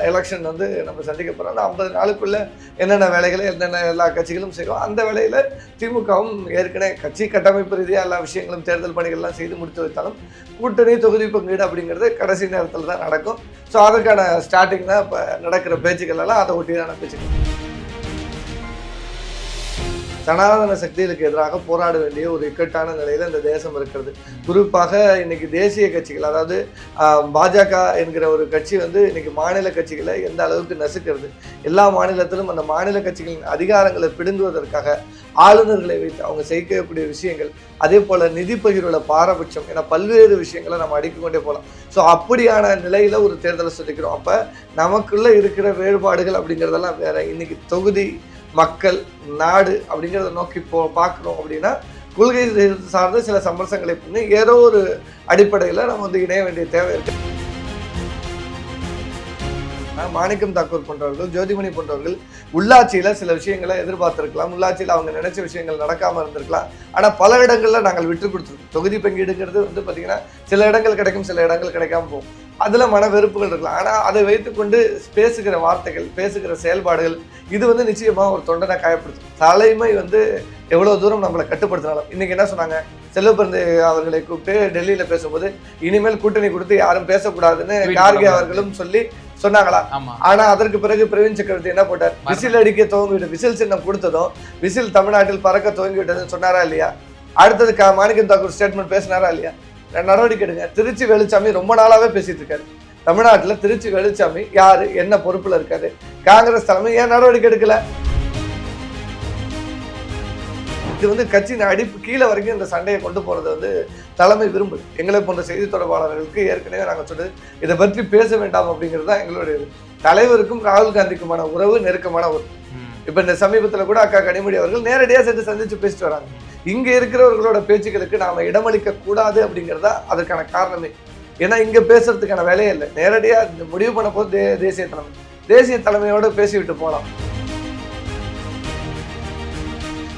Election வந்து நம்ம சந்திக்க போகிறோம். அந்த 50 நாளுக்குள்ள என்னென்ன வேலைகளை என்னென்ன எல்லா கட்சிகளும் செய்வோம். அந்த வேலையில் திமுகவும் ஏற்கனவே கட்சி கட்டமைப்பு ரீதியாக எல்லா விஷயங்களும் தேர்தல் பணிகள்லாம் செய்து முடித்து வைத்தாலும் கூட்டணி தொகுதி பங்கீடு அப்படிங்கிறது கடைசி நேரத்தில் தான் நடக்கும். ஸோ அதுக்கான ஸ்டார்டிங் தான் இப்போ நடக்கிற பேச்சுக்கள் எல்லாம் அதை ஒட்டிதான பேச்சுக்கள். சனாதன சக்திகளுக்கு எதிராக போராட வேண்டிய ஒரு இக்கட்டான நிலையில் இந்த தேசம் இருக்கிறது. குறிப்பாக இன்னைக்கு தேசிய கட்சிகள், அதாவது பாஜக என்கிற ஒரு கட்சி வந்து இன்னைக்கு மாநில கட்சிகளை எந்த அளவுக்கு நசுக்கிறது. எல்லா மாநிலத்திலும் அந்த மாநில கட்சிகளின் அதிகாரங்களை பிடுங்குவதற்காக ஆளுநர்களை வைத்து அவங்க செய்யக்கூடிய விஷயங்கள், அதே போல் நிதி பகிர்வுல பாரபட்சம் என பல்வேறு விஷயங்களை நம்ம அடிக்கொண்டே போகலாம். ஸோ அப்படியான நிலையில் ஒரு தேர்தலை சந்திக்கிறோம். அப்போ நமக்குள்ளே இருக்கிற வேறுபாடுகள் அப்படிங்கிறதெல்லாம் வேற. இன்னைக்கு தொகுதி, மக்கள், நாடு அப்படிங்கிறத நோக்கி பார்க்குறோம் அப்படின்னா கொள்கை சார்ந்த சில சமரசங்களை பண்ணி ஏதோ ஒரு அடிப்படையில் நம்ம வந்து இணைய வேண்டிய தேவை இருக்கு. மாணிக்கம் தாக்கூர் போன்றவர்கள், ஜோதிமணி போன்றவர்கள் உள்ளாட்சியில் சில விஷயங்களை எதிர்பார்த்திருக்கலாம். உள்ளாட்சியில் அவங்க நினைச்ச விஷயங்கள் நடக்காமல் இருந்திருக்கலாம். ஆனால் பல இடங்களில் நாங்கள் விட்டு கொடுத்துருக்கோம். தொகுதி பங்கீடுங்கிறது வந்து பார்த்திங்கன்னா சில இடங்கள் கிடைக்கும், சில இடங்கள் கிடைக்காம போகும். அதில் மன வெறுப்புகள் இருக்கலாம். ஆனால் அதை வைத்துக்கொண்டு பேசுகிற வார்த்தைகள், பேசுகிற செயல்பாடுகள் இது வந்து நிச்சயமாக ஒரு தொண்டனை காயப்படுத்தும். தலைமை வந்து எவ்வளோ தூரம் நம்மளை கட்டுப்படுத்தினாலும் இன்றைக்கி என்ன சொன்னாங்க, செல்வப்பிரந்தை அவர்களை கூப்பிட்டு டெல்லியில் பேசும்போது இனிமேல் கூட்டணி கொடுத்து யாரும் பேசக்கூடாதுன்னு கார்கே அவர்களும் சொல்லி சொன்னாங்களா? ஆனா அதற்கு பிறகு பிரவீன் சக்கரவர்த்தி என்ன போட்டார், விசில் அடிக்க துவங்கிவிட்டு விசில் சின்னம் கொடுத்ததும் விசில் தமிழ்நாட்டில் பறக்க துவங்கிவிட்டதுன்னு சொன்னாரா இல்லையா? அடுத்தது மாணிக்கம் தாக்கூர் ஸ்டேட்மெண்ட் பேசினாரா இல்லையா? நடவடிக்கை எடுங்க. திருச்சி வேலுச்சாமி ரொம்ப நாளாவே பேசிட்டு இருக்காரு. தமிழ்நாட்டில் திருச்சி வேலுச்சாமி யாரு, என்ன பொறுப்புல இருக்காரு? காங்கிரஸ் தலைமை ஏன் நடவடிக்கை எடுக்கல? இது வந்து கட்சியின் அடிப்பு கீழே வரைக்கும் இந்த சண்டையை கொண்டு போறது வந்து தலைமை விரும்புது. எங்களை போன்ற செய்தி தொடர்பாளர்களுக்கு ஏற்கனவே நாங்கள் சொன்னது, இதை பற்றி பேச வேண்டாம் அப்படிங்கிறது தான் எங்களுடைய தலைவருக்கும் ராகுல் காந்திக்குமான உறவு நெருக்கமான உறவு. இப்ப இந்த சமீபத்தில் கூட அக்கா கனிமொழி அவர்கள் நேரடியாக சேர்த்து சந்திச்சு பேசிட்டு வராங்க. இங்க இருக்கிறவர்களோட பேச்சுக்களுக்கு நாம இடமளிக்க கூடாது அப்படிங்கிறதா அதற்கான காரணமே. ஏன்னா இங்க பேசுறதுக்கான வேலையே இல்லை. நேரடியா முடிவு பண்ண போது தேசிய தலைமையோட பேசிவிட்டு போகலாம்.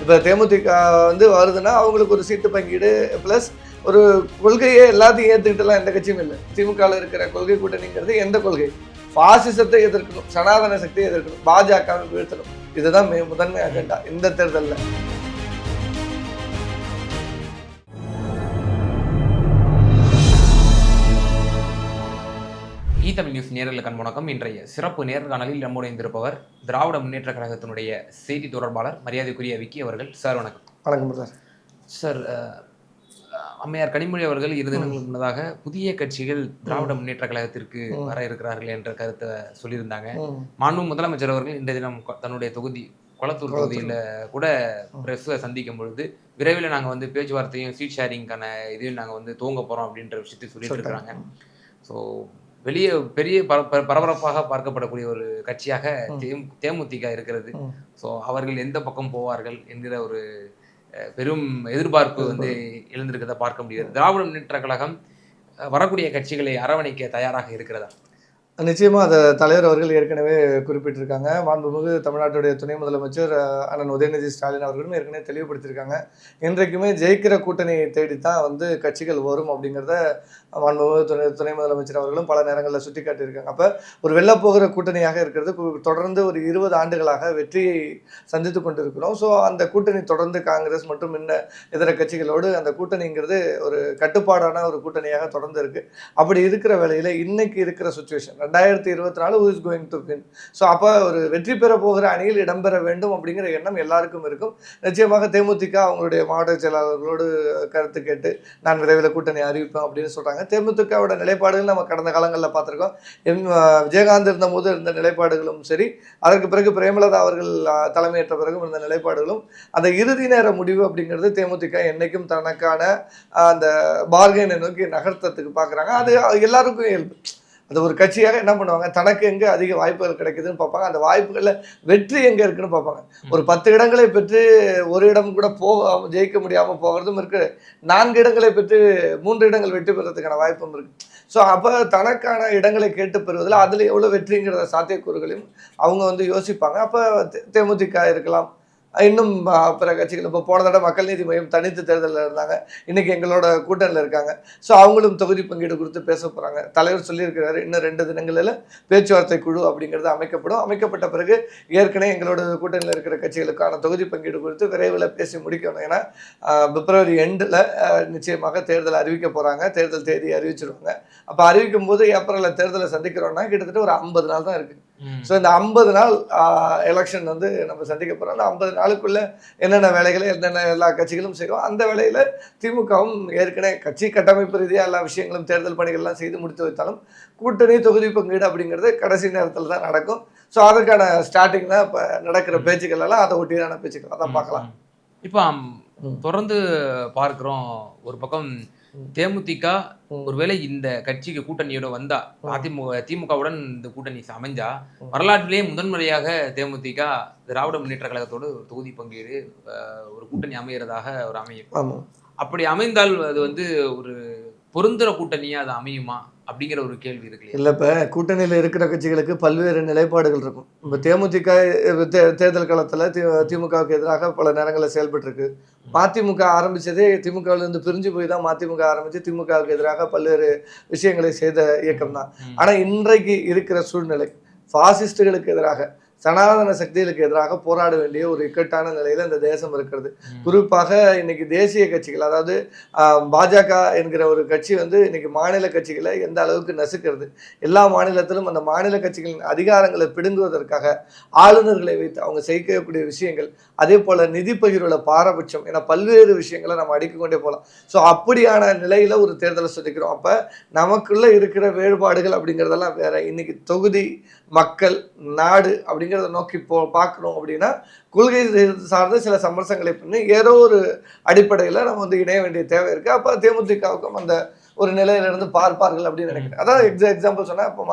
இப்போ தேமுதிக வந்து வருதுன்னா அவங்களுக்கு ஒரு சீட்டு பங்கீடு பிளஸ் ஒரு கொள்கையே எல்லாத்தையும் ஏற்றுக்கிட்டுலாம் எந்த கட்சியும் இல்லை. திமுகவில் இருக்கிற கொள்கை கூட்டணிங்கிறது எந்த கொள்கை? பாசிசத்தை எதிர்க்கணும், சனாதன சக்தியை எதிர்க்கணும், பாஜகவை வீழ்த்தணும். இதுதான் முதன்மை அஜெண்டா இந்த தேர்தலில். தமிழ் நியூஸ் நேயர்களுக்கு வணக்கம். இன்றைய சிறப்பு நேர்காணலில் நம்முடைய இருப்பவர் திராவிட முன்னேற்ற கழகத்தினுடைய செய்தி தொடர்பாளர் மரியாதைக்குரிய விக்கி அவர்கள். சார் வணக்கம். வணக்கம் சார். சார், அம்மையார் கனிமொழி அவர்கள் 2 தினங்களுக்கு முன்னதாக புதிய கட்சிகள் திராவிட முன்னேற்ற கழகத்திற்கு வர இருக்கிறார்கள் என்ற கருத்தை சொல்லியிருந்தாங்க. மாண்பு முதலமைச்சர் அவர்கள் இன்றைய தினம் தன்னுடைய தொகுதி கொளத்தூர் தொகுதியில் கூட பிரஸ்ஸை சந்திக்கும் பொழுது விரைவில் நாங்கள் வந்து பேச்சுவார்த்தையும் சீட் ஷேரிங்கான இதையும் நாங்கள் வந்து துவங்க போகிறோம் அப்படின்ற விஷயத்தை சொல்லிட்டு இருக்கிறாங்க. ஸோ வெளியே பெரிய பரபரப்பாக பார்க்கப்படக்கூடிய ஒரு கட்சியாக தேமுதிக இருக்கிறது. ஸோ அவர்கள் எந்த பக்கம் போவார்கள் என்கிற ஒரு பெரும் எதிர்பார்ப்பு வந்து எழுந்திருக்கிறத பார்க்க முடியாது. திராவிட முன்னேற்ற கழகம் வரக்கூடிய கட்சிகளை அரவணைக்க தயாராக இருக்கிறதா? நிச்சயமாக அதை தலைவர் அவர்கள் ஏற்கனவே குறிப்பிட்டிருக்காங்க. மாண்புமிகு தமிழ்நாட்டுடைய துணை முதலமைச்சர் அண்ணன் உதயநிதி ஸ்டாலின் அவர்களும் ஏற்கனவே தெளிவுபடுத்தியிருக்காங்க. இன்றைக்குமே ஜெயிக்கிற கூட்டணியை தேடித்தான் வந்து கட்சிகள் வரும் அப்படிங்கிறத மாண்புமிகு துணை முதலமைச்சர் அவர்களும் பல நேரங்களில் சுட்டி காட்டியிருக்காங்க. அப்போ ஒரு வெல்லப்போகிற கூட்டணியாக இருக்கிறது. தொடர்ந்து ஒரு 20 ஆண்டுகளாக வெற்றியை சந்தித்து கொண்டிருக்கிறோம். ஸோ அந்த கூட்டணி தொடர்ந்து காங்கிரஸ் மற்றும் இதர கட்சிகளோடு அந்த கூட்டணிங்கிறது ஒரு கட்டுப்பாடான ஒரு கூட்டணியாக தொடர்ந்து இருக்குது. அப்படி இருக்கிற வேளையில் இன்னைக்கு இருக்கிற situation 2024 who is going to win. So அப்போ ஒரு வெற்றி பெற போகிற அணியில் இடம்பெற வேண்டும் அப்படிங்கிற எண்ணம் எல்லாருக்கும் இருக்கும். நிச்சயமாக தேமுதிக அவங்களுடைய மாவட்ட செயலாளர்களோடு கருத்து கேட்டு நான் விரைவில் கூட்டணி அறிவிப்பேன் அப்படின்னு சொல்கிறாங்க. தேமுதிகவோட நிலைப்பாடுகள் நம்ம கடந்த காலங்களில் பார்த்துருக்கோம். விஜயகாந்த் இருந்தபோது இருந்த நிலைப்பாடுகளும் சரி, அதற்கு பிறகு பிரேமலதா அவர்கள் தலைமையேற்ற பிறகும் இருந்த நிலைப்பாடுகளும், அந்த இறுதி நேர முடிவு அப்படிங்கிறது தேமுதிக என்றைக்கும் தனக்கான அந்த பார்கெனை நோக்கி நகர்த்தத்துக்கு பார்க்குறாங்க. அது எல்லாருக்கும் இயல்பு. அது ஒரு கட்சியாக என்ன பண்ணுவாங்க, தனக்கு எங்கே அதிக வாய்ப்புகள் கிடைக்குதுன்னு பார்ப்பாங்க. அந்த வாய்ப்புகளில் வெற்றி எங்கே இருக்குன்னு பார்ப்பாங்க. ஒரு 10 இடங்களை பெற்று ஒரு இடம் கூட ஜெயிக்க முடியாமல் போகிறதும் இருக்குது. 4 இடங்களை பெற்று 3 இடங்கள் வெற்றி பெறதுக்கான வாய்ப்பும் இருக்குது. ஸோ அப்போ தனக்கான இடங்களை கேட்டு பெறுவதில் அதில் எவ்வளோ வெற்றிங்கிறத சாத்தியக்கூறுகளையும் அவங்க வந்து யோசிப்பாங்க. அப்போ தேமுதிக இருக்கலாம், இன்னும் பிற கட்சிகள் இப்போ போன தடவை மக்கள் நீதி மையம் தனித்து தேர்தலில் இருந்தாங்க, இன்னைக்கு எங்களோட கூட்டணியில் இருக்காங்க. ஸோ அவங்களும் தொகுதி பங்கீடு குறித்து பேச போகிறாங்க. தலைவர் சொல்லியிருக்கிறாரு, இன்னும் 2 தினங்களில் பேச்சுவார்த்தை குழு அப்படிங்கிறது அமைக்கப்படும். அமைக்கப்பட்ட பிறகு ஏற்கனவே எங்களோட கூட்டணியில் இருக்கிற கட்சிகளுக்கான தொகுதி பங்கீடு குறித்து விரைவில் பேசி முடிக்கணும். ஏன்னா பிப்ரவரி எண்டில் நிச்சயமாக தேர்தல் அறிவிக்க போகிறாங்க. தேர்தல் தேதி அறிவிச்சிருவாங்க. அப்போ அறிவிக்கும் போது ஏப்ரலில் தேர்தலை சந்திக்கிறோம்னா கிட்டத்தட்ட ஒரு 50 நாள் தான் இருக்குது. ஸோ இந்த 50 நாள் எலெக்ஷன் வந்து நம்ம சந்திக்க போகிறோம். அந்த 50 நாளுக்குள்ள என்னென்ன வேலைகளை என்னென்ன எல்லா கட்சிகளும் செய்வோம். அந்த வேலையில் திமுகவும் ஏற்கனவே கட்சி கட்டமைப்பு ரீதியாக எல்லா விஷயங்களும் தேர்தல் பணிகள்லாம் செய்து முடித்து வைத்தாலும் கூட்டணி தொகுதி பங்கீடு அப்படிங்கிறது கடைசி நேரத்தில் தான் நடக்கும். ஸோ அதற்கான ஸ்டார்டிங் தான் இப்போ நடக்கிற பேச்சுக்கள் எல்லாம் அதை ஒட்டியான பேச்சுக்கள் அதான் பார்க்கலாம். இப்போ தொடர்ந்து பார்க்கிறோம், ஒரு பக்கம் தேமுதிக ஒருவேளை இந்த கட்சிக்கு கூட்டணியோட வந்தா, திமுகவுடன் இந்த கூட்டணி அமைஞ்சா, வரலாற்றிலேயே முதன்முறையாக தேமுதிக திராவிட முன்னேற்ற கழகத்தோடு ஒரு தொகுதி பங்கீடு ஒரு கூட்டணி அமைகிறதாக ஒரு அமையும். அப்படி அமைந்தால் அது வந்து ஒரு பொருந்துற கூட்டணியா அது அமையுமா அப்படிங்கிற ஒரு கேள்வி இருக்கு. இல்லை, இப்போ கூட்டணியில் இருக்கிற கட்சிகளுக்கு பல்வேறு நிலைப்பாடுகள் இருக்கும். இப்போ தேமுதிக தேர்தல் காலத்தில் திமுகவுக்கு எதிராக பல நேரங்களில் செயல்பட்டுருக்கு. மதிமுக ஆரம்பித்ததே திமுகவிலிருந்து பிரிஞ்சு போய் தான் மதிமுக ஆரம்பித்து திமுகவுக்கு எதிராக பல்வேறு விஷயங்களை செய்த இயக்கம் தான். ஆனால் இன்றைக்கு இருக்கிற சூழ்நிலை பாசிஸ்டுகளுக்கு எதிராக சனாதன சக்திகளுக்கு எதிராக போராட வேண்டிய ஒரு இக்கட்டான நிலையில் இந்த தேசம் இருக்கிறது. குறிப்பாக இன்னைக்கு தேசிய கட்சிகள், அதாவது பாஜக என்கிற ஒரு கட்சி வந்து இன்னைக்கு மாநில கட்சிகளை எந்த அளவுக்கு நசுக்கிறது, எல்லா மாநிலத்திலும் அந்த மாநில கட்சிகளின் அதிகாரங்களை பிடுங்குவதற்காக ஆளுநர்களை வைத்து அவங்க செய்யக்கூடிய விஷயங்கள், அதே போல் நிதி பகிர்வுல பாரபட்சம் என பல்வேறு விஷயங்களை நம்ம அடுக்கிக்கொண்டே போகலாம். ஸோ அப்படியான நிலையில் ஒரு தேர்தலை சந்திக்கிறோம். அப்போ நமக்குள்ள இருக்கிற வேறுபாடுகள் அப்படிங்கிறதெல்லாம் வேற. இன்னைக்கு தொகுதி, மக்கள், நாடு அப்படிங்கிறத நோக்கி பார்க்கணும் அப்படின்னா கொள்கை சார்ந்த சில சமரசங்களை பண்ணி ஏதோ ஒரு அடிப்படையில் நம்ம வந்து இணைய வேண்டிய தேவை இருக்குது. அப்போ தேமுதிகவுக்கும் அந்த ஒரு நிலையிலிருந்து பார்ப்பார்கள் அப்படின்னு நினைக்கிறேன். அதான் எக்ஸாம்பிள் சொன்னால், இப்போ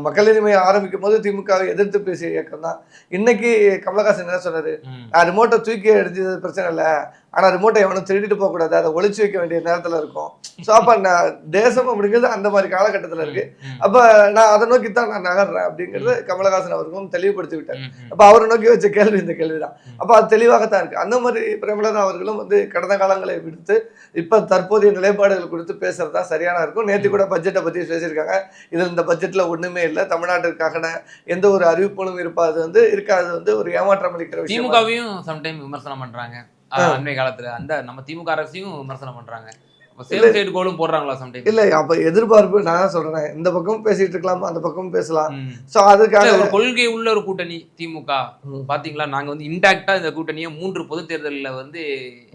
மக்கள் நீதி மையம் ஆரம்பிக்கும் போது திமுகவை எதிர்த்து பேசிய இயக்கம் தான். இன்னைக்கு கமலஹாசன் என்ன சொன்னாரு, ரிமோட்டை தூக்கி எடுத்தது பிரச்சனை இல்லை, ஆனால் ரிமோட்டை எவனும் திருடிட்டு போகக்கூடாது, அதை ஒழிச்சு வைக்க வேண்டிய நேரத்தில் இருக்கும். ஸோ அப்போ தேசம் அப்படிங்கிறது அந்த மாதிரி காலகட்டத்தில் இருக்கு. அப்போ நான் அதை நோக்கி தான் நான் நகர்றேன் அப்படிங்கிறது கமலஹாசன் அவர்களும் தெளிவுபடுத்தி விட்டார். அப்போ அவரை நோக்கி வச்ச கேள்வி இந்த கேள்வி தான். அப்போ அது தெளிவாகத்தான் இருக்கு. அந்த மாதிரி பிரேமலதா அவர்களும் வந்து கடந்த காலங்களை விடுத்து இப்போ தற்போதைய நிலைப்பாடுகள் குறித்து பேசுறது தான் சரியான இருக்கும். நேற்று கூட பட்ஜெட்டை பற்றி பேசியிருக்காங்க. இதில் இந்த பட்ஜெட்டில் ஒன்றுமே இல்லை, தமிழ்நாட்டிற்கான எந்த ஒரு அறிவிப்புகளும் இருக்காது வந்து ஒரு ஏமாற்றம் அளிக்கிற விஷயம். திமுகவையும் சம்டைம் விமர்சனம் பண்றாங்க. அண்மை காலத்துல அந்த நம்ம திமுக அரசையும் விமர்சனம் பண்றாங்க. இல்ல, அப்ப எதிர்பார்ப்பு நான் சொல்றேன், இந்த பக்கம் பேசிட்டு இருக்கலாம், அந்த பக்கம் பேசலாம். சோ அதுக்காக ஒரு கொள்கை உள்ள ஒரு கூட்டணி திமுக பாத்தீங்களா, நாங்க வந்து இன்டாக்டா இந்த கூட்டணியை 3 பொது தேர்தலில் வந்து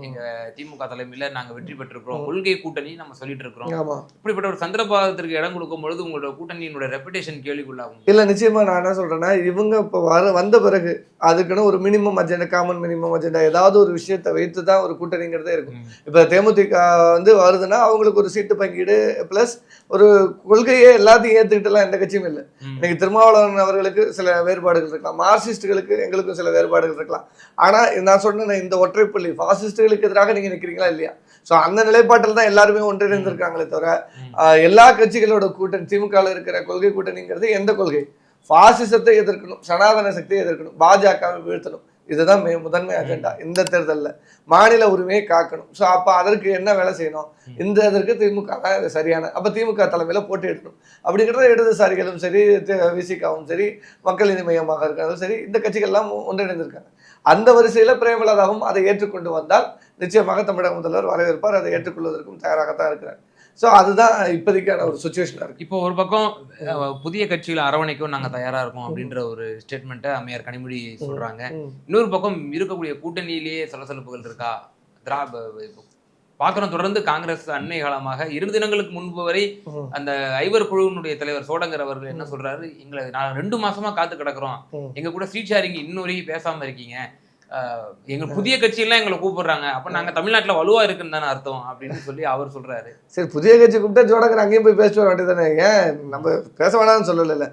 எங்க திமுக தலைமையில நாங்க வெற்றி பெற்றிருக்கிறோம், கொள்கை கூட்டணி நம்ம சொல்லிட்டு இருக்கிறோம். இப்படிப்பட்ட ஒரு சந்திரபாதத்திற்கு இடம் கொடுக்கும் பொழுது உங்களோட கூட்டணியினோட ரெப்புடேஷன் கேள்விக்குள்ளாகும். இல்ல, நிச்சயமா நான் என்ன சொல்றேன்னா, இவங்க இப்ப வந்த பிறகு அதுக்குன்னு ஒரு minimum agenda, common minimum agenda, ஏதாவது ஒரு விஷயத்தை வைத்து தான் ஒரு கூட்டணிங்கிறதே இருக்கும். இப்ப தேமுதிக வந்து வருதுன்னா அவங்களுக்கு ஒரு சீட்டு பங்கீடு பிளஸ் ஒரு கொள்கையே எல்லாத்தையும் ஏத்துக்கிட்டுலாம் எந்த கட்சியும் இல்லை. இன்னைக்கு திருமாவளவன் அவர்களுக்கு சில வேறுபாடுகள் இருக்கலாம், மார்க்சிஸ்டுகளுக்கு எங்களுக்கும் சில வேறுபாடுகள் இருக்கலாம். ஆனா நான் சொன்ன இந்த ஒற்றைப்புள்ளி பாசிஸ்டுகளுக்கு எதிராக நீங்க நிக்கிறீங்களா இல்லையா, ஸோ அந்த நிலைப்பாட்டில் தான் எல்லாருமே ஒன்றிணைந்திருக்காங்களே தவிர எல்லா கட்சிகளோட கூட்டணி, திமுக இருக்கிற கொள்கை கூட்டணிங்கிறது எந்த கொள்கை, பாசிசத்தை எதிர்க்கணும், சனாதன சக்தியை எதிர்க்கணும், பாஜகவை வீழ்த்தணும், இதுதான் முதன்மை அஜெண்டா. இந்த தேர்தலில் மாநில உரிமையை காக்கணும். ஸோ அப்போ அதற்கு என்ன வேலை செய்யணும், இந்த இதற்கு திமுக தான் சரியான, அப்போ திமுக தலைமையில் போட்டி எடுக்கணும் அப்படிங்கிறத இடதுசாரிகளும் சரி, விசிகாவும் சரி, மக்கள் நீதி மையமாக இருக்கிறதும் சரி, இந்த கட்சிகள்லாம் ஒன்றிணைந்திருக்காங்க. அந்த வரிசையில் பிரேமலதாவும் அதை ஏற்றுக்கொண்டு வந்தால் நிச்சயமாக தமிழக முதல்வர் வரவேற்பார், அதை ஏற்றுக்கொள்வதற்கும் தயாராகத்தான் இருக்கிறார். ஸோ அதுதான் இப்போதைக்கான ஒரு சுச்சுவேஷனாக இருக்குது. இப்போ ஒரு பக்கம் புதிய கட்சிகளை அரவணைக்கும் நாங்கள் தயாராக இருக்கோம் அப்படின்ற ஒரு ஸ்டேட்மெண்ட்டை அம்மையார் கனிமொழி சொல்கிறாங்க. இன்னொரு பக்கம் இருக்கக்கூடிய கூட்டணியிலேயே சலசலப்புகள் இருக்கா பார்க்குறோம். தொடர்ந்து காங்கிரஸ் அண்மை காலமாக 2 தினங்களுக்கு முன்பு வரை அந்த ஐவர் குழுவினுடைய தலைவர் சோடங்கர் அவர்கள் என்ன சொல்றாரு, எங்களை நான் 2 மாசமா காத்து கிடக்குறோம், எங்க கூட சீட் ஷேரிங் இன்னும் வரைக்கும் பேசாம இருக்கீங்க, எங்க புதிய கட்சியெல்லாம் எங்களை கூப்பிடுறாங்க, அப்ப நாங்க தமிழ்நாட்டுல வலுவா இருக்குன்னு தானே அர்த்தம் அப்படின்னு சொல்லி அவர் சொல்றாரு. சரி, புதிய கட்சி கூப்பிட்டா ஜோடங்கர் அங்கேயும் போய் பேச வேண்டியதானே, ஏன் நம்ம பேச வேணாம்னு சொல்லல.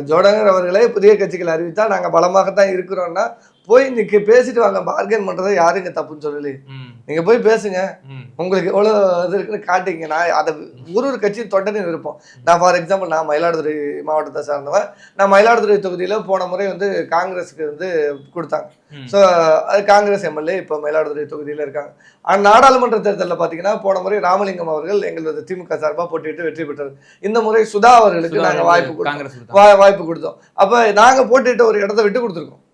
ஜோடங்கர் அவர்களே புதிய கட்சிகள் அறிவித்தா நாங்க பலமாகத்தான் இருக்கிறோம்னா போய் இன்னைக்கு பேசிட்டு வாங்க, பார்கன் பண்றதை யாரும் இங்க தப்புன்னு சொல்லலையே. நீங்க போய் பேசுங்க, ம். உங்களுக்கு எவ்வளோ இது இருக்குன்னு காட்டிங்க. நான் அதை ஒரு கட்சியின் தொண்டனே இருப்போம். நான் ஃபார் எக்ஸாம்பிள் நான் மயிலாடுதுறை மாவட்டத்தை சார்ந்தவன். நான் மயிலாடுதுறை தொகுதியில் போன முறை வந்து காங்கிரஸுக்கு வந்து கொடுத்தாங்க. ஸோ அது காங்கிரஸ் எம்எல்ஏ இப்போ மயிலாடுதுறை தொகுதியில் இருக்காங்க. ஆனால் நாடாளுமன்ற தேர்தலில் பார்த்தீங்கன்னா போன முறை ராமலிங்கம் அவர்கள் எங்களது திமுக சார்பாக போட்டிட்டு வெற்றி பெற்றார். இந்த முறை சுதா அவர்களுக்கு நாங்கள் வாய்ப்பு கொடுத்தோம். அப்போ நாங்கள் போட்டிட்டு ஒரு இடத்த விட்டு கொடுத்துருக்கோம்.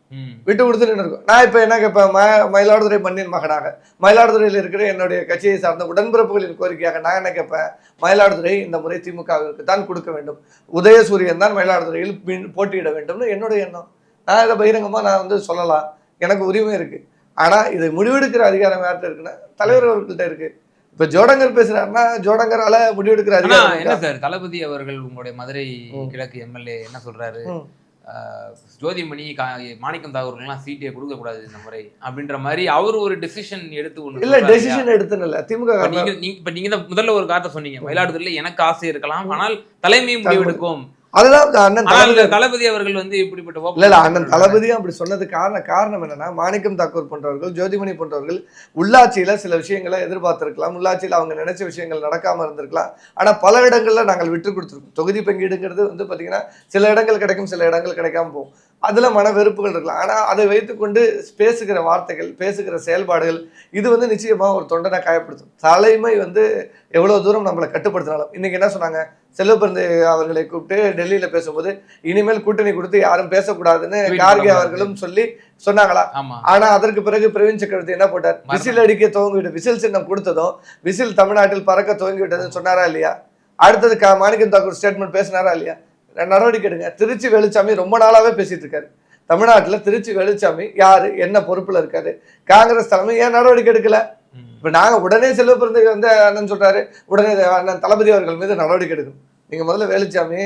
விட்டு கொடுத்து நின்று இருக்கோம். நான் இப்போ என்ன கேட்பேன், மயிலாடுதுறை மண்ணின் மகனாக மயிலாடுதுறையில் இருக்கிற என்னுடைய கட்சியை சார்ந்த உடன்பிறப்புகளின் கோரிக்கையாக நான் என்ன கேட்பேன், மயிலாடுதுறை இந்த முறை திமுகவிற்கு தான் கொடுக்க வேண்டும், உதயசூரியன் தான் மயிலாடுதுறையில் போட்டியிட வேண்டும்னு என்னுடைய எண்ணம். நான் இதை பகிரங்கமாக நான் வந்து சொல்லலாம், எனக்கு உரிமை இருக்கு. ஆனால் இதை முடிவெடுக்கிற அதிகாரம் யார்கிட்ட இருக்குன்னா தலைவர் அவர்கள்ட்ட இருக்கு. இப்ப ஜோடங்கர் பேசுறாருன்னா ஜோடங்கரால முடிவெடுக்கிற அதிகாரம் என்ன சார்? தளபதி அவர்கள் உங்களுடைய மதுரை கிழக்கு எம்எல்ஏ என்ன சொல்றாரு, ஜோதிமணி மாணிக்கம் தாகூருக்குலாம் சீட்டே கொடுக்க கூடாது இந்த முறை அப்படின்ற மாதிரி அவர் ஒரு டெசிஷன் எடுத்து ஒண்ணு இல்ல டெசிஷன் எடுத்துனல திமுக. இப்ப நீங்க தான் முதல்ல ஒரு காரணத்தை சொன்னீங்க, மயிலாடுதுறையில எனக்கு ஆசை இருக்கலாம் ஆனால் தலைமை முடிவெடுக்கும். அதுதான் அண்ணன் தளபதி அவர்கள் வந்து இப்படிப்பட்ட இல்ல அண்ணன் தளபதியும் அப்படி சொன்னது காரணம் என்னன்னா, மாணிக்கம் தாக்கூர் போன்றவர்கள், ஜோதிமணி போன்றவர்கள் உள்ளாட்சியில சில விஷயங்களை எதிர்பார்த்திருக்கலாம், உள்ளாட்சியில அவங்க நினைச்ச விஷயங்கள் நடக்காம இருந்திருக்கலாம். ஆனா பல இடங்கள்ல நாங்கள் விட்டு கொடுத்துருக்கோம். தொகுதி பங்கீடுங்கிறது வந்து பாத்தீங்கன்னா சில இடங்கள் கிடைக்கும், சில இடங்கள் கிடைக்காம போகும். அதுல மன வெறுப்புகள் இருக்கலாம். ஆனா அதை வைத்துக்கொண்டு பேசுகிற வார்த்தைகள், பேசுகிற செயல்பாடுகள் இது வந்து நிச்சயமா ஒரு தொண்டனை காயப்படுத்தும். தலைமை வந்து எவ்வளவு தூரம் நம்மளை கட்டுப்படுத்தினாலும் இன்னைக்கு என்ன சொன்னாங்க, செல்வபிரந்தை அவர்களை கூப்பிட்டு டெல்லியில பேசும்போது இனிமேல் கூட்டணி கொடுத்து யாரும் பேசக்கூடாதுன்னு கார்கே அவர்களும் சொல்லி சொன்னாங்களா? ஆனா அதற்கு பிறகு பிரவீன் சக்கரவர்த்தி என்ன போட்டார், விசில் அடிக்க துவங்கிவிட்டு விசில் சின்னம் கொடுத்ததும் விசில் தமிழ்நாட்டில் பறக்க துவங்கி விட்டதுன்னு சொன்னாரா இல்லையா? அடுத்தது மாணிக்கம் தாக்கூர் ஸ்டேட்மெண்ட் பேசினாரா இல்லையா? நடவடிக்கை எடுங்க. திருச்சி வேலுச்சாமி ரொம்ப நாளாவே பேசிட்டு இருக்காரு. தமிழ்நாட்டுல திருச்சி வேலுச்சாமி யாரு, என்ன பொறுப்புல இருக்காரு, காங்கிரஸ் தலைமை ஏன் நடவடிக்கை எடுக்கல? இப்ப நாங்க உடனே செல்வபிரந்தை வந்து அண்ணன் சொல்றாரு, உடனே அண்ணன் தளபதி அவர்கள் மீது நடவடிக்கை எடுக்கணும். நீங்க முதல்ல வேலுச்சாமி,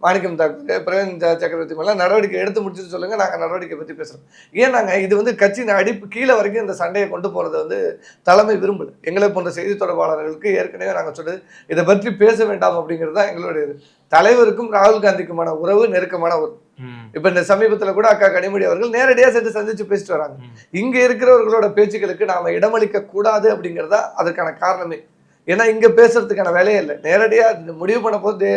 மாணிக்கம் தாக்கூர், பிரவீன் சக்கரவர்த்தி மேல நடவடிக்கை எடுத்து முடிச்சுட்டு சொல்லுங்க, நாங்க நடவடிக்கை பத்தி பேசுறோம். ஏன் நாங்க இது வந்து கட்சியின் அடிப்பு கீழே வரைக்கும் இந்த சண்டையை கொண்டு போறதை வந்து தலைமை விரும்பல. எங்களை போன்ற செய்தி தொடர்பாளர்களுக்கு ஏற்கனவே நாங்க சொல்றது இதை பற்றி பேச வேண்டாம் அப்படிங்கிறது தான் எங்களுடைய இது. தலைவருக்கும் ராகுல் காந்திக்குமான உறவு நெருக்கமான ஒரு இப்ப இந்த சமீபத்துல கூட அக்கா கனிமொழி அவர்கள் நேரடியா சென்று சந்திச்சு பேசிட்டு வராங்க. இங்க இருக்கிறவர்களோட பேச்சுக்களுக்கு நாம இடமளிக்க கூடாது அப்படிங்கிறதா அதற்கான காரணமே. ஏன்னா இங்க பேசுறதுக்கான வேலையே இல்லை. நேரடியா முடிவு பண்ண போது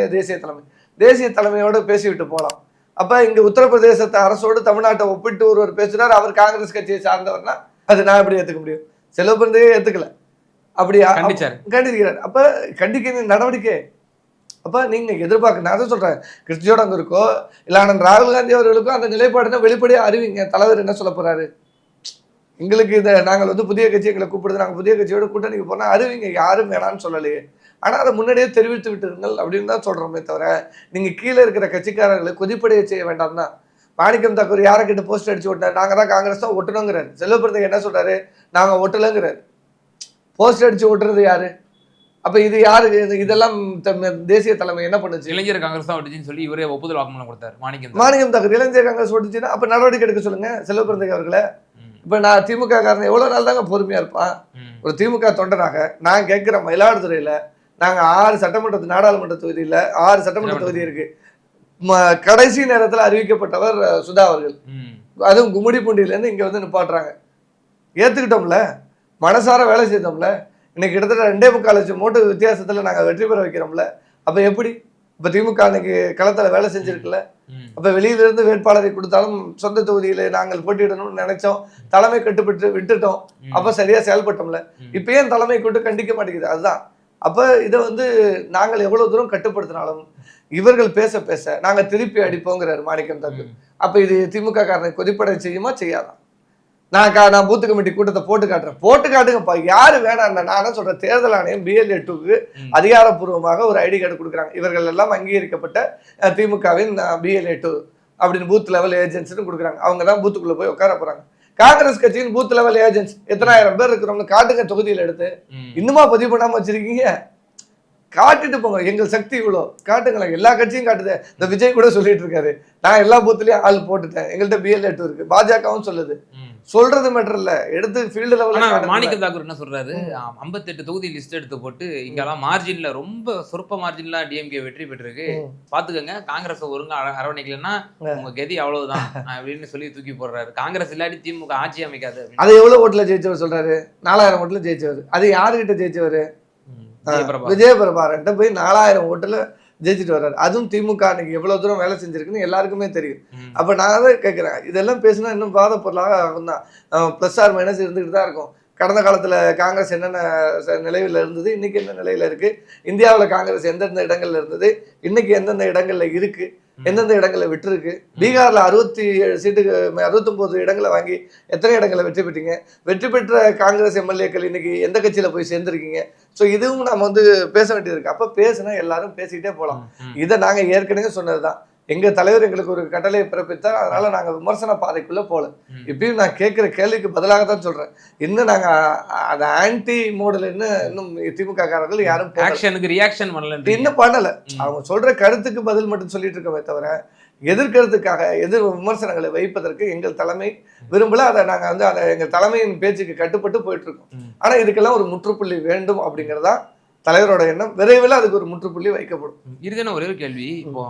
தேசிய தலைமையோட பேசிவிட்டு போகலாம். அப்ப இங்க உத்தரப்பிரதேசத்தை அரசோடு தமிழ்நாட்டை ஒப்பிட்டு ஒருவர் பேசுறாரு, அவர் காங்கிரஸ் கட்சியை சார்ந்தவர்னா அது நான் எப்படி ஏத்துக்க முடியும்? செல்வபிரந்தையே ஏத்துக்கல, அப்படியா கண்டிக்கிறார். அப்ப கண்டிக்க நடவடிக்கை. அப்ப நீங்க எதிர்பார்க்க, நான் தான் சொல்றேன், கிறிஸ்டியோடங்கருக்கோ இல்ல அண்ணன் ராகுல் காந்தி அவர்களுக்கோ அந்த நிலைப்பாடுனா வெளிப்படையா அறிவிங்க. தலைவர் என்ன சொல்ல போறாரு, எங்களுக்கு இதை நாங்கள் வந்து புதிய கட்சி எங்களை கூப்பிடுது, நாங்கள் புதிய கட்சியோட கூட்டணிக்கு போனா அறிவிங்க. யாரும் வேணான்னு சொல்லலையே, ஆனா அதை முன்னாடியே தெரிவித்து விட்டுருங்கள் அப்படின்னு தான் சொல்றோமே தவிர நீங்க கீழே இருக்கிற கட்சிக்காரர்களை கொதிப்படைய செய்ய வேண்டாம் தான். மாணிக்கம் தாக்கூர் யாரை கிட்ட போஸ்ட் அடிச்சு ஓட்டினார், நாங்க தான் காங்கிரஸ் தான் ஒட்டணுங்கிறாரு. செல்வபிரந்தை என்ன சொல்றாரு, நாங்க ஒட்டலங்கிறாரு. போஸ்ட் அடிச்சு ஓட்டுறது யாரு? அப்ப இது யாரு? இதெல்லாம் தேசிய தலைமை என்ன பண்ணுச்சு? இளைஞர் காங்கிரஸ் தான் ஓட்டுச்சுன்னு சொல்லி இவரே ஒப்புதல் வாக்குமூலம் கொடுத்தாரு மாணிக்கம் தாக்கூர். இளைஞர் காங்கிரஸ் ஓட்டுச்சுன்னா அப்ப நடவடிக்கை எடுக்க சொல்லுங்க செல்வபிரந்தை அவர்களை. இப்ப நான் திமுக காரன் எவ்வளவு நாள் தாங்க பொறுமையா இருப்பான்? ஒரு திமுக தொண்டனாக நான் கேட்கிற, மயிலாடுதுறையில நாங்க 6 சட்டமன்ற நாடாளுமன்ற தொகுதியில 6 சட்டமன்ற தொகுதி இருக்கு. கடைசி நேரத்தில் அறிவிக்கப்பட்டவர் சுதா அவர்கள். அதுவும் கும்மிடிப்பூண்டியில இருந்து இங்க வந்து நிப்பாட்டுறாங்க. ஏத்துக்கிட்டோம்ல, மனசார வேலை செய்தோம்ல. இன்னைக்கு கிட்டத்தட்ட 2.25 லட்சம் ஓட்டு வித்தியாசத்துல நாங்க வெற்றி பெற வைக்கிறோம்ல. அப்ப எப்படி? இப்ப திமுக இன்னைக்கு களத்துல வேலை செஞ்சிருக்குல்ல. அப்ப வெளியில இருந்து வேட்பாளரை கொடுத்தாலும் சொந்த தொகுதியில நாங்கள் போட்டியிடணும்னு நினைச்சோம், தலைமை கட்டுப்பட்டு விட்டுட்டோம். அப்ப சரியா செயல்பட்டோம்ல. இப்ப ஏன் தலைமை கூட்டு கண்டிக்க மாட்டேங்குது? அதுதான். அப்ப இதை வந்து நாங்கள் எவ்வளவு தூரம் கட்டுப்படுத்தினாலும் இவர்கள் பேச பேச நாங்க திருப்பி அடிப்போங்கிறாரு மாணிக்கம் தாக்கூர். அப்ப இது திமுக காரனை கொதிப்படை செய்யுமா செய்யாதான்? நான் பூத்து கமிட்டி கூட்டத்தை போட்டு காட்டுங்கப்பா. யாரு வேணாம், நான் என்ன சொல்றேன், தேர்தல் ஆணையம் BLA 2க்கு அதிகாரப்பூர்வமாக ஒரு ஐடி கார்டு கொடுக்குறாங்க. இவர்கள் எல்லாம் அங்கீகரிக்கப்பட்ட திமுகவின் BLA 2 அப்படின்னு பூத் லெவல் ஏஜென்ட்ஸ்னு கொடுக்குறாங்க. அவங்க தான் பூத்துக்குள்ள போய் உட்கார போறாங்க. காங்கிரஸ் கட்சியின் பூத் லெவல் ஏஜென்ட்ஸ் எத்தனாயிரம் பேர் இருக்கிறோம்னு காட்டுங்க. தொகுதியில எடுத்து இன்னுமா பதிவு பண்ணாம வச்சிருக்கீங்க? காட்டிட்டு போங்க, எங்கள் சக்தி இவ்வளோ காட்டுங்களேன். எல்லா கட்சியும் காட்டுது. இந்த விஜய் கூட சொல்லிட்டு இருக்காரு, நான் எல்லா பூத்துலயும் ஆள் போட்டுட்டேன், எங்கள்கிட்ட BLA 2 இருக்கு. பாஜகவும் சொல்லுது. சொல்றது மேட்டர் இல்ல, எடுத்து ஃபீல்டு ஆனா லெவல்ல மாணிக்கம் தாக்கூர் என்ன சொல்றாரு, 58 தொகுதி லிஸ்ட் எடுத்து போட்டு இங்கெல்லாம் மார்ஜின்ல ரொம்ப சொற்ப மார்ஜின்ல டிஎம்கே வெற்றி பெற்றிருக்கு, பாத்துக்கங்க காங்கிரஸ் ஒழுங்கா அரவணைக்கலன்னா உங்க கதி அவ்வளவுதான் அப்படின்னு சொல்லி தூக்கி போடுறாரு. காங்கிரஸ் இல்லாட்டி திமுக ஆட்சி அமைக்காது அப்படின்னு. அது எவ்வளவு ஓட்டுல ஜெயிச்சவர் சொல்றாரு? 4000 ஓட்டுல ஜெயிச்சவர். அது யாருகிட்ட ஜெயிச்சவரு? விஜயபிரபாரன் போய் 4000 ஓட்டுல ஜெயிச்சுட்டு வர்றாரு. அதுவும் திமுக அன்னைக்கு எவ்வளவு தூரம் வேலை செஞ்சிருக்குன்னு எல்லாருக்குமே தெரியும். அப்ப நான் தான் கேட்கிறேன், இதெல்லாம் பேசினா இன்னும் பாத பொருளாக ஆகும் தான். பிளஸ் ஆர் மைனஸ் இருந்துகிட்டு தான் இருக்கும். கடந்த காலத்துல காங்கிரஸ் என்னென்ன நிலையில இருந்தது, இன்னைக்கு என்ன நிலையில இருக்கு, இந்தியாவில் காங்கிரஸ் எந்தெந்த இடங்கள்ல இருந்தது, இன்னைக்கு எந்தெந்த இடங்கள்ல இருக்கு, எந்தெந்த இடங்களை விட்டுருக்கு. பீகார்ல 67 சீட்டுக்கு 69 இடங்களை வாங்கி எத்தனை இடங்களை வெற்றி பெற்றீங்க? வெற்றி பெற்ற காங்கிரஸ் எம்எல்ஏக்கள் இன்னைக்கு எந்த கட்சியில போய் சேர்ந்திருக்கீங்க? ஸோ இதுவும் நம்ம பேச வேண்டியிருக்கு. அப்ப பேசுனா எல்லாரும் பேசிக்கிட்டே போகலாம். இதை நாங்க ஏற்கனவே சொன்னதுதான். எங்க தலைவர் எங்களுக்கு ஒரு கட்டளையை பிறப்பித்தார், அதனால நாங்க விமர்சன பாதைக்குள்ள போல. இப்பயும் நான் கேட்கிற கேள்விக்கு பதிலாக தான் சொல்றேன். இன்னும் நாங்க அந்த ஆன்டி மோடல் இன்னும் திமுக காரர்கள் யாரும் ரியாக்ஷன் பண்ணல, இன்னும் பண்ணல. அவங்க சொல்ற கருத்துக்கு பதில் மட்டும் சொல்லிட்டு இருக்கவே தவிர எதிர்கருத்துக்காக எதிர் விமர்சனங்களை வைப்பதற்கு எங்கள் தலைமை விரும்பல. அதை நாங்க அதை எங்கள் தலைமையின் பேச்சுக்கு கட்டுப்பட்டு போயிட்டு இருக்கோம். ஆனா இதுக்கெல்லாம் ஒரு முற்றுப்புள்ளி வேண்டும் அப்படிங்கறதா தலைவரோட எண்ணம். விரைவில் அதுக்கு ஒரு முற்றுப்புள்ளி வைக்கப்படும். இதுதான ஒரே ஒரு கேள்வி. இப்போ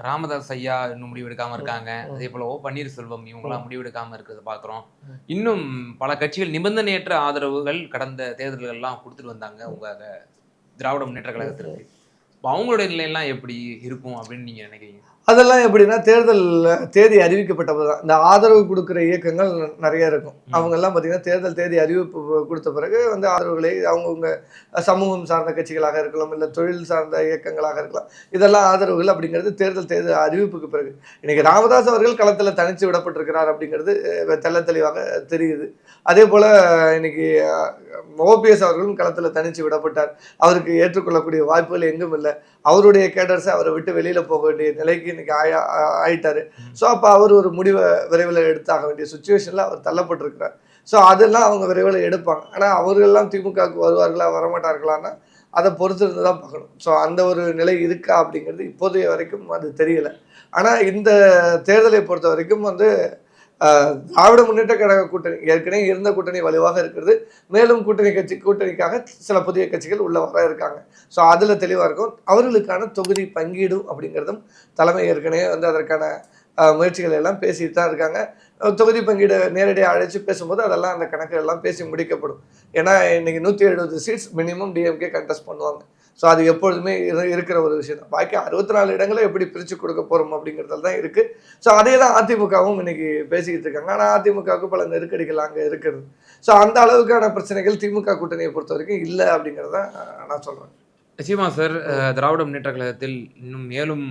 ராமதாஸ் ஐயா இன்னும் முடிவெடுக்காம இருக்காங்க, அதே போல பன்னீர்செல்வம் இவங்கெல்லாம் முடிவெடுக்காம இருக்கிறத பாக்குறோம். இன்னும் பல கட்சிகள் நிபந்தனையற்ற ஆதரவுகள் கடந்த தேர்தல்கள் எல்லாம் கொடுத்துட்டு வந்தாங்க உங்க திராவிட முன்னேற்ற கழகத்திற்கு. அவங்களுடைய நிலையெல்லாம் எப்படி இருக்கும் அப்படின்னு நீங்க நினைக்கிறீங்க? அதெல்லாம் எப்படின்னா, தேர்தல் தேதி அறிவிக்கப்பட்டது தான். இந்த ஆதரவு கொடுக்குற இயக்கங்கள் நிறைய இருக்கும். அவங்கெல்லாம் பார்த்தீங்கன்னா தேர்தல் தேதி அறிவிப்பு கொடுத்த பிறகு ஆதரவுகளை அவங்கவுங்க சமூகம் சார்ந்த கட்சிகளாக இருக்கலாம், இல்லை தொழில் சார்ந்த இயக்கங்களாக இருக்கலாம், இதெல்லாம் ஆதரவுகள் அப்படிங்கிறது தேர்தல் அறிவிப்புக்கு பிறகு. இன்னைக்கு ராமதாஸ் அவர்கள் களத்தில் தனித்து விடப்பட்டிருக்கிறார் அப்படிங்கிறது தெள்ள தெளிவாக தெரியுது. அதே போல் இன்னைக்கு ஓபிஎஸ் அவர்களும் களத்தில் தனித்து விடப்பட்டார். அவருக்கு ஏற்றுக்கொள்ளக்கூடிய வாய்ப்புகள் எங்கும் இல்லை. அவருடைய கேடர்ஸை அவரை விட்டு வெளியில் போக வேண்டிய நிலைக்கு இன்னைக்கு ஆயிட்டாரு. ஸோ அப்போ அவர் ஒரு முடிவை விரைவில் எடுத்தாக வேண்டிய சுச்சுவேஷனில் அவர் தள்ளப்பட்டிருக்கிறார். ஸோ அதெல்லாம் அவங்க விரைவில் எடுப்பாங்க. ஆனால் அவர்கள்லாம் திமுகவுக்கு வருவார்களா வரமாட்டார்களான்னா அதை பொறுத்திருந்து தான் பார்க்கணும். ஸோ அந்த ஒரு நிலை இருக்கா அப்படிங்கிறது இப்போதைய வரைக்கும் அது தெரியல. ஆனால் இந்த தேர்தலை பொறுத்த வரைக்கும் திராவிட முன்னேற்ற கழக கூட்டணி ஏற்கனவே இருந்த கூட்டணி வலுவாக இருக்கிறது. மேலும் கூட்டணிக்காக சில புதிய கட்சிகள் உள்ள வர இருக்காங்க. ஸோ அதில் தெளிவாக இருக்கும். அவர்களுக்கான தொகுதி பங்கீடு அப்படிங்கிறதும் தலைமை ஏற்கனவே அதற்கான முயற்சிகள் எல்லாம் பேசிட்டு தான் இருக்காங்க. தொகுதி பங்கீடு நேரடியாக அழைச்சி பேசும்போது அதெல்லாம் அந்த கணக்குகள் எல்லாம் பேசி முடிக்கப்படும். ஏன்னா இன்னைக்கு 170 சீட்ஸ் மினிமம் டிஎம்கே கண்டெஸ்ட் பண்ணுவாங்க. ஸோ அது எப்பொழுதுமே இருக்கிற ஒரு விஷயம் தான். பாக்கி 64 இடங்களை எப்படி பிரித்து கொடுக்க போகிறோம் அப்படிங்கிறதுல தான் இருக்குது. ஸோ அதே தான் அதிமுகவும் இன்னைக்கு பேசிக்கிட்டு இருக்காங்க. ஆனால் அதிமுகவுக்கு பல நெருக்கடிகள் அங்கே இருக்கிறது. ஸோ அந்த அளவுக்கான பிரச்சனைகள் திமுக கூட்டணியை பொறுத்த வரைக்கும் இல்லை அப்படிங்கிறத நான் சொல்கிறேன். நிச்சயமா சார், திராவிட முன்னேற்ற கழகத்தில் இன்னும் மேலும்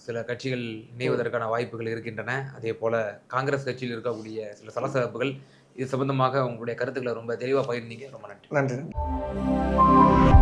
சில கட்சிகள் இணைவதற்கான வாய்ப்புகள் இருக்கின்றன. அதே போல காங்கிரஸ் கட்சியில் இருக்கக்கூடிய சில சலசலப்புகள், இது சம்பந்தமாக உங்களுடைய கருத்துக்களை ரொம்ப தெளிவாக பகிர்ந்தீங்க. ரொம்ப நன்றி. நன்றி.